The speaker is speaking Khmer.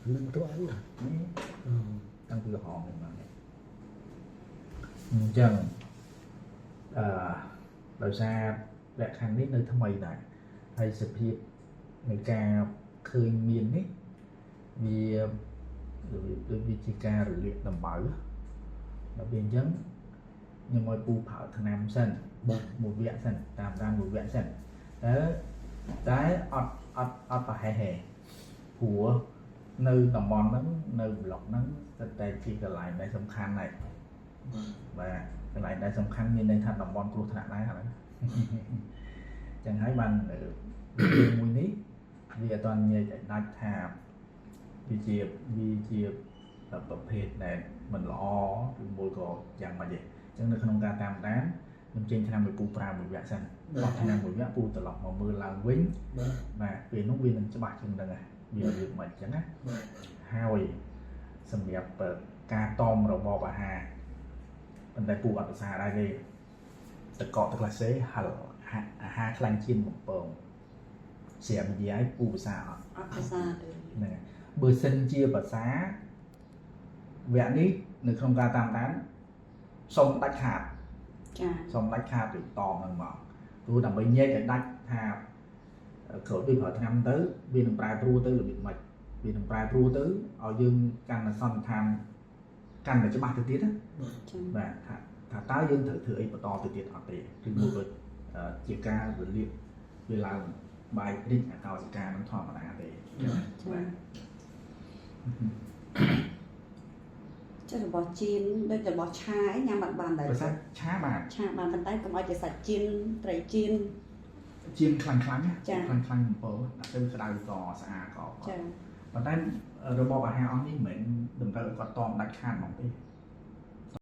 lưng to ấy à tăng từ họ mình mà chẳngដោយសារលក្ខខណ្ឌនេះនៅថ្មីដែរហើយសភាពនៃការឃើញមាននេះវាដូចវាជាការរលាកដំបៅដល់ពេលអញ្ចឹងខ្ញុំឲ្យពូប្រើថ្នាំសិនមួយវគ្គសិនតាមមួយវគ្គសិនតែអត់ប្រហែលព្រោះនៅតំបន់ហ្នឹងនៅប្លុកហ្នឹងតែជាកន្លែងដែលសំខាន់ដែរបាទកន្លែងដែលសំខាន់មានន័យថាតំបន់គ្រោះថ្នាក់ដែរហ្នឹងចឹងហើយបានមួយនេះវាអត់ទាន់និយាយឲ្យដាច់ថាវាជាប្រភេទដែលមិនល្អឬមួយក៏យ៉ាងម៉េចទេចឹងនៅក្នុងការតាមដានខ្ញុំចេញឆ្នាំឲ្យពូប្រើមួយវគ្គសិនបោះឆ្នាំមួយវគ្គពូត្រឡប់មកមើលឡើងវិញបាទពេលនោះវានឹងច្បាស់ជាងហ្នឹងវារៀបមិនចឹងណាហើយសម្រាប់ការតមរបបអាហារប៉ុន្តែពូអត់ភាសាដែរទេតកកទឹកក្លាសេហលអាហារខ្លាញ់ជៀនបំពងស្រាប់និយាយពូភាសាអត់ភាសាទេហ្នឹងហើយបើសិនជាភាសាវគ្គនេះនៅក្នុងការតាមដានសូមដាច់ខាតចាសូមដាច់ខាតពីតមហ្នឹងមកព្រោះដើម្បីញែកឲ្យដាច់ថាក្រោយពីប្រើឆ្នាំទៅវានឹងប្រែប្រួលទៅរបៀបម៉េចវានឹងប្រែប្រួលទៅឲ្យយើងកាន់តែសន្និដ្ឋានកាន់តែច្បាស់ទៅទៀតណាបាទថាតើយើងត្រូវធ្វើអីបន្តទៅទៀតអត់ទេគឺមួយក៏ជាការរលាកវាឡើងបាយរិចអកោសិកានឹងធម្មតាទេបាទចារបស់ជៀនដូចរបស់ឆាអីញ៉ាំបានដែរភាសាឆាបានប៉ុន្តែកុំឲ្យជាសាច់ជៀនត្រីជៀនខ្លាំងបំពងដាក់ទៅក្តៅក៏ស្អាតក៏ចាប៉ុន្តែរបបអាហារអស់នេះមិនមែនតម្រូវឲ្យគាត់តមដាច់ខាតហ្មងទេ